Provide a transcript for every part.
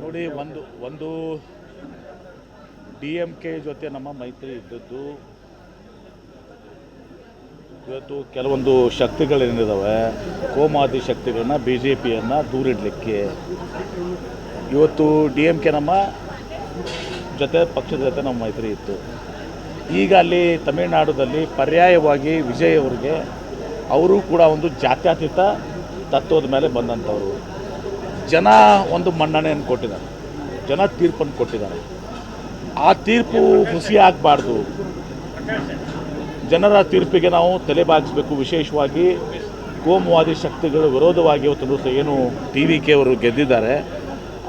ನೋಡಿ, ಒಂದು D M K ಜೊತೆ ನಮ್ಮ ಮೈತ್ರಿ ಇದ್ದದ್ದು ಇವತ್ತು ಕೆಲವೊಂದು ಶಕ್ತಿಗಳೇನಿದ್ದಾವೆ, ಕೋಮಾದಿ ಶಕ್ತಿಗಳನ್ನ ಬಿ ಜೆ ಪಿಯನ್ನು ದೂರಿಡಲಿಕ್ಕೆ ಇವತ್ತು ಡಿ ಎಂ ಕೆ ನಮ್ಮ ಜೊತೆ ಪಕ್ಷದ ಜೊತೆ ನಮ್ಮ ಮೈತ್ರಿ ಇತ್ತು. ಈಗ ಅಲ್ಲಿ ತಮಿಳುನಾಡಲ್ಲಿ ಪರ್ಯಾಯವಾಗಿ ವಿಜಯ್ ಅವರಿಗೆ ಅವರು ಕೂಡ ಒಂದು ಜಾತ್ಯತೀತ ತತ್ವದ ಮೇಲೆ ಬಂದಂಥವರು. ಜನ ಒಂದು ಮನ್ನಣೆಯನ್ನು ಕೊಟ್ಟಿದ್ದಾರೆ, ಜನ ತೀರ್ಪನ್ನು ಕೊಟ್ಟಿದ್ದಾರೆ. ಆ ತೀರ್ಪು ಹುಸಿಯಾಗಬಾರ್ದು, ಜನರ ತೀರ್ಪಿಗೆ ನಾವು ತಲೆಬಾಗಿಸಬೇಕು. ವಿಶೇಷವಾಗಿ ಕೋಮುವಾದಿ ಶಕ್ತಿಗಳ ವಿರೋಧವಾಗಿ ಇವತ್ತು ದಿವಸ ಏನು ಟಿ ವಿ ಕೆ ಅವರು ಗೆದ್ದಿದ್ದಾರೆ,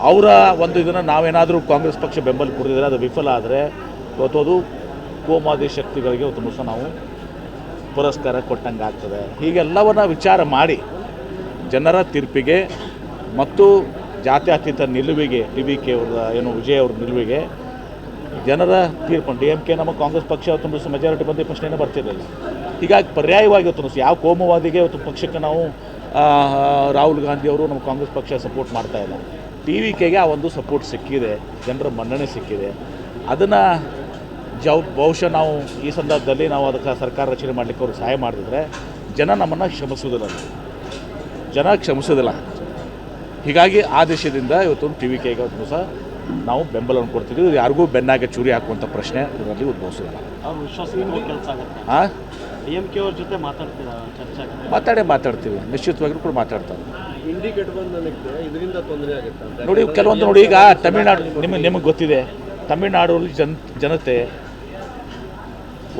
ಅವರ ಒಂದು ಇದನ್ನು ನಾವೇನಾದರೂ ಕಾಂಗ್ರೆಸ್ ಪಕ್ಷ ಬೆಂಬಲ ಕೊಟ್ಟಿದ್ದಾರೆ, ಅದು ವಿಫಲ ಆದರೆ ಇವತ್ತು ಅದು ಕೋಮುವಾದಿ ಶಕ್ತಿಗಳಿಗೆ ಇವತ್ತು ದಿವಸ ನಾವು ಪುರಸ್ಕಾರ ಕೊಟ್ಟಂಗೆ ಆಗ್ತದೆ. ಹೀಗೆಲ್ಲವನ್ನ ವಿಚಾರ ಮಾಡಿ ಜನರ ತೀರ್ಪಿಗೆ ಮತ್ತು ಜಾತ್ಯತೀತ ನಿಲುವಿಗೆ ಟಿ ವಿ ಕೆ ಅವರ ಏನು ವಿಜಯ್ ಅವ್ರ ನಿಲುವಿಗೆ ಜನರ ತೀರ್ಪನ್ನು ಡಿ ಎಂ ಕೆ ನಮ್ಮ ಕಾಂಗ್ರೆಸ್ ಪಕ್ಷ ಇವತ್ತು ದಿವಸ ಮೆಜಾರಿಟಿ ಬಂದ ಪ್ರಶ್ನೆನೇ ಬರ್ತಿರಲಿಲ್ಲ. ಹೀಗಾಗಿ ಪರ್ಯಾಯವಾಗಿ ಇವತ್ತು ದಿವಸ ಯಾವ ಕೋಮುವಾದಿಗೆ ಇವತ್ತು ಪಕ್ಷಕ್ಕೆ ನಾವು ರಾಹುಲ್ ಗಾಂಧಿ ಅವರು ನಮ್ಮ ಕಾಂಗ್ರೆಸ್ ಪಕ್ಷ ಸಪೋರ್ಟ್ ಮಾಡ್ತಾ ಇಲ್ಲ. ಟಿ ವಿ ಕೆಗೆ ಆ ಒಂದು ಸಪೋರ್ಟ್ ಸಿಕ್ಕಿದೆ, ಜನರ ಮನ್ನಣೆ ಸಿಕ್ಕಿದೆ. ಅದನ್ನು ಬಹುಶಃ ನಾವು ಈ ಸಂದರ್ಭದಲ್ಲಿ ನಾವು ಅದಕ್ಕೆ ಸರ್ಕಾರ ರಚನೆ ಮಾಡಲಿಕ್ಕೆ ಅವರು ಸಹಾಯ ಮಾಡಿದ್ರೆ ಜನ ನಮ್ಮನ್ನು ಕ್ಷಮಿಸೋದಿಲ್ಲ. ಹೀಗಾಗಿ ಆ ದೇಶದಿಂದ ಇವತ್ತು ಟಿ ವಿ ಕೆಗೆ ಒಂದು ದಿವಸ ನಾವು ಬೆಂಬಲವನ್ನು ಕೊಡ್ತಿದ್ದೀವಿ. ಇದು ಯಾರಿಗೂ ಬೆನ್ನಾಗೆ ಚೂರಿ ಹಾಕುವಂಥ ಪ್ರಶ್ನೆ ಇದರಲ್ಲಿ ಉದ್ಭವಿಸೋದಿಲ್ಲ. ಹಾಂ, ಡಿ ಎಂ ಕೆ ಅವ್ರ ಜೊತೆ ಮಾತಾಡ್ತೀವಿ, ನಿಶ್ಚಿತವಾಗಿಯೂ ಕೂಡ ಮಾತಾಡ್ತಾರೆ. ಇಂಡಿ ಗಠಬಂಧನಕ್ಕೆ ಇದರಿಂದ ತೊಂದರೆ ಆಗುತ್ತೆ ನೋಡಿ, ಕೆಲವೊಂದು ನೋಡಿ, ಈಗ ತಮಿಳುನಾಡು ನಿಮಗೆ ಗೊತ್ತಿದೆ, ತಮಿಳುನಾಡಲ್ಲಿ ಜನತೆ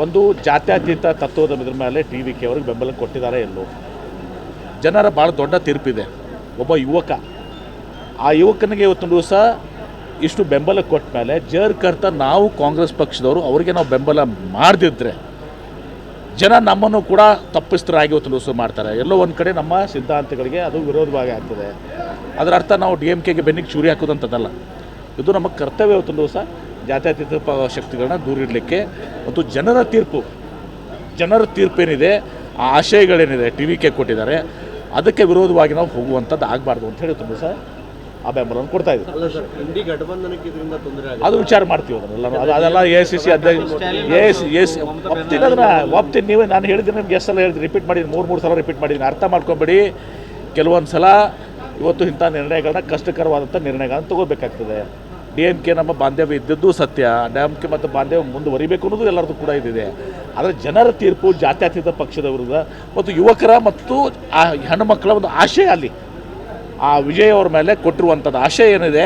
ಒಂದು ಜಾತ್ಯತೀತ ತತ್ವದ ಇದ್ರ ಮೇಲೆ ಟಿ ವಿ ಕೆ ಅವ್ರಿಗೆ ಬೆಂಬಲ ಕೊಟ್ಟಿದ್ದಾರೆ. ಎಲ್ಲೋ ಜನರ ಭಾಳ ದೊಡ್ಡ ತೀರ್ಪಿದೆ. ಒಬ್ಬ ಯುವಕ, ಆ ಯುವಕನಿಗೆ ಇವತ್ತು ದಿವಸ ಇಷ್ಟು ಬೆಂಬಲ ಕೊಟ್ಟ ಮೇಲೆ ಜರ್ಕರ್ತ ನಾವು ಕಾಂಗ್ರೆಸ್ ಪಕ್ಷದವರು ಅವರಿಗೆ ನಾವು ಬೆಂಬಲ ಮಾಡದಿದ್ದರೆ ಜನ ನಮ್ಮನ್ನು ಕೂಡ ತಪ್ಪಿಸ್ತರಾಗಿ ಇವತ್ತು ದಿವಸ ಮಾಡ್ತಾರೆ. ಎಲ್ಲೋ ಒಂದು ಕಡೆ ನಮ್ಮ ಸಿದ್ಧಾಂತಗಳಿಗೆ ಅದು ವಿರೋಧವಾಗಿ ಆಗ್ತದೆ. ಅದರ ಅರ್ಥ ನಾವು ಡಿ ಎಂ ಕೆಗೆ ಬೆನ್ನಿಗೆ ಚೂರಿ ಹಾಕೋದಂಥದ್ದಲ್ಲ. ಇದು ನಮ್ಮ ಕರ್ತವ್ಯ. ಇವತ್ತು ದಿವಸ ಜಾತ್ಯತೀತ ಶಕ್ತಿಗಳನ್ನ ದೂರಿಡಲಿಕ್ಕೆ ಮತ್ತು ಜನರ ತೀರ್ಪೇನಿದೆ, ಆ ಆಶಯಗಳೇನಿದೆ ಟಿ ವಿ ಕೆ ಕೊಟ್ಟಿದ್ದಾರೆ, ಅದಕ್ಕೆ ವಿರೋಧವಾಗಿ ನಾವು ಹೋಗುವಂಥದ್ದು ಆಗಬಾರ್ದು ಅಂತ ಹೇಳಿ ತುಂಬ ಸಹ ಆ ಬೆಂಬಲವನ್ನು ಕೊಡ್ತಾ ಇದ್ದೀವಿ. ಅದು ವಿಚಾರ ಮಾಡ್ತೀವಿ ಅದೆಲ್ಲ ಎ ಸಿ ಸಿ ಅಧ್ಯಕ್ಷ ಒಪ್ತೀನಿ. ನೀವೇ ನಾನು ಹೇಳಿದ್ದೀನಿ, ನಿಮ್ಗೆ ಎಷ್ಟು ಸಲ ಹೇಳಿದ್ದೀನಿ, ರಿಪೀಟ್ ಮಾಡಿದ್ದೀನಿ, ಮೂರು ಸಲ ರಿಪೀಟ್ ಮಾಡಿದ್ದೀನಿ. ಅರ್ಥ ಮಾಡ್ಕೊಂಬೇಡಿ, ಕೆಲವೊಂದು ಸಲ ಇವತ್ತು ಇಂಥ ನಿರ್ಣಯಗಳನ್ನ ಕಷ್ಟಕರವಾದಂಥ ನಿರ್ಣಯಗಳನ್ನ ತಗೋಬೇಕಾಗ್ತದೆ. ಡಿ ಎಂ ಕೆ ನಮ್ಮ ಬಾಂಧವ್ಯ ಇದ್ದದ್ದು ಸತ್ಯ, ಡಿ ಎಂ ಕೆ ಮತ್ತು ಬಾಂಧವ್ಯ ಮುಂದುವರಿಬೇಕು ಅನ್ನೋದು ಎಲ್ಲರದ್ದು ಕೂಡ ಇದಿದೆ. ಆದರೆ ಜನರ ತೀರ್ಪು ಜಾತ್ಯತೀತ ಪಕ್ಷದ ವಿರುದ್ಧ ಮತ್ತು ಯುವಕರ ಮತ್ತು ಆ ಹೆಣ್ಣುಮಕ್ಕಳ ಒಂದು ಆಶಯ, ಅಲ್ಲಿ ಆ ವಿಜಯ್ ಅವ್ರ ಮೇಲೆ ಕೊಟ್ಟಿರುವಂಥದ್ದು ಆಶಯ ಏನಿದೆ,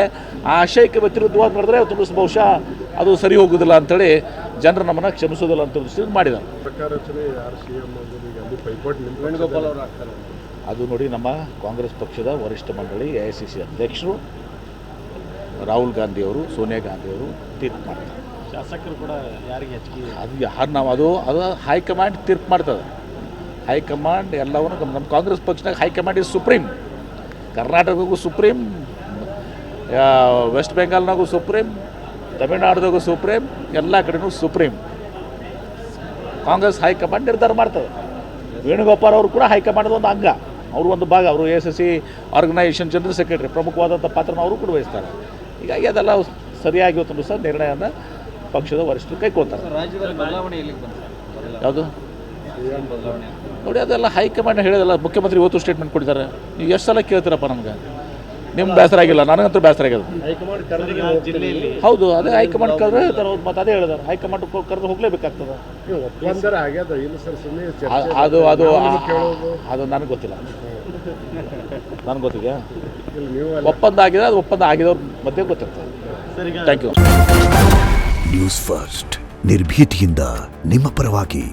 ಆ ಆಶಯಕ್ಕೆ ವ್ಯತಿರಿಕ್ತವಾಗಿ ಮಾಡಿದ್ರೆ ಇವತ್ತು ಬಹುಶಃ ಅದು ಸರಿ ಹೋಗೋದಿಲ್ಲ ಅಂಥೇಳಿ ಜನರು ನಮ್ಮನ್ನು ಕ್ಷಮಿಸೋದಿಲ್ಲ ಅಂತ ದೃಷ್ಟಿಯಿಂದ ಮಾಡಿದ್ದಾರೆ. ಅದು ನೋಡಿ, ನಮ್ಮ ಕಾಂಗ್ರೆಸ್ ಪಕ್ಷದ ವರಿಷ್ಠ ಮಂಡಳಿ ಎ ಐ ಸಿ ಸಿ ಅಧ್ಯಕ್ಷರು ರಾಹುಲ್ ಗಾಂಧಿ ಅವರು, ಸೋನಿಯಾ ಗಾಂಧಿ ಅವರು ತೀರ್ಪು ಮಾಡ್ತಾರೆ. ಶಾಸಕರು ಕೂಡ ಯಾರಿಗೆ ಹೆಚ್ಚಿಗೆ ಅದು ಯಾರು ನಾವು ಅದು ಹೈಕಮಾಂಡ್ ತೀರ್ಪು ಮಾಡ್ತದೆ. ಹೈಕಮಾಂಡ್ ಎಲ್ಲವನ್ನು ನಮ್ಮ ಕಾಂಗ್ರೆಸ್ ಪಕ್ಷದಾಗ ಹೈಕಮಾಂಡ್ ಇಸ್ ಸುಪ್ರೀಂ. ಕರ್ನಾಟಕಕ್ಕೂ ಸುಪ್ರೀಂ, ವೆಸ್ಟ್ ಬೆಂಗಾಲ್ನಾಗೂ ಸುಪ್ರೀಂ, ತಮಿಳುನಾಡ್ದಾಗೂ ಸುಪ್ರೀಂ, ಎಲ್ಲ ಕಡೆನೂ ಸುಪ್ರೀಂ. ಕಾಂಗ್ರೆಸ್ ಹೈಕಮಾಂಡ್ ನಿರ್ಧಾರ ಮಾಡ್ತದೆ. ವೇಣುಗೋಪಾಲ್ ಅವರು ಕೂಡ ಹೈಕಮಾಂಡ್ದ ಒಂದು ಅಂಗ, ಅವರು ಒಂದು ಭಾಗ. ಅವರು S S C organisation general secretary, ಪ್ರಮುಖವಾದಂಥ ಪಾತ್ರನ ಅವರು ಕೂಡ ವಹಿಸ್ತಾರೆ. ಹೀಗಾಗಿ ಅದೆಲ್ಲ ಸರಿಯಾಗಿ ಇವತ್ತು ಸಹ ನಿರ್ಣಯನ ಪಕ್ಷದ ವರಿಷ್ಠರು ಕೈಗೊಳ್ತಾರೆ. ಯಾವುದು ನೋಡಿ, ಅದೆಲ್ಲ ಹೈಕಮಾಂಡ್ ಹೇಳಿದಲ್ಲ. ಮುಖ್ಯಮಂತ್ರಿ ಇವತ್ತು ಸ್ಟೇಟ್ಮೆಂಟ್ ಕೊಟ್ಟಿದ್ದಾರೆ. ನೀವು ಎಷ್ಟು ಸಲ ಕೇಳ್ತೀರಪ್ಪ ನಮ್ಗೆ? ನಿಮ್ಗೆ ಬೇಸರ ಆಗಿಲ್ಲ, ನನಗಂತೂ ಬೇಸರ ಆಗ್ಯದ. ಹೌದು, ಅದೇ ಹೈಕಮಾಂಡ್ ಕರೆದ್ರೆ ಹೇಳ್ತಾರೆ. ಅವ್ರು ಮತ್ತೆ ಅದೇ ಹೇಳಿದಾರೆ, ಹೈಕಮಾಂಡ್ ಕರೆದು ಹೋಗಲೇಬೇಕಾಗ್ತದೆ. ಅದು ಅದು ಅದು ನನಗೆ ಗೊತ್ತಿಲ್ಲ, ನನಗೆ ಗೊತ್ತಿದೆಯಾ? ಒಪ್ಪಂದ ಆಗಿದೆ, ಅದು ಒಪ್ಪಂದ ಆಗಿದವ್ರ ಮಧ್ಯೆ ಗೊತ್ತಿರ್ತದೆ. Thank you. ನ್ಯೂಸ್ ಫಸ್ಟ್, ನಿರ್ಭೀತಿಯಿಂದ ನಿಮ್ಮ ಪರವಾಗಿ.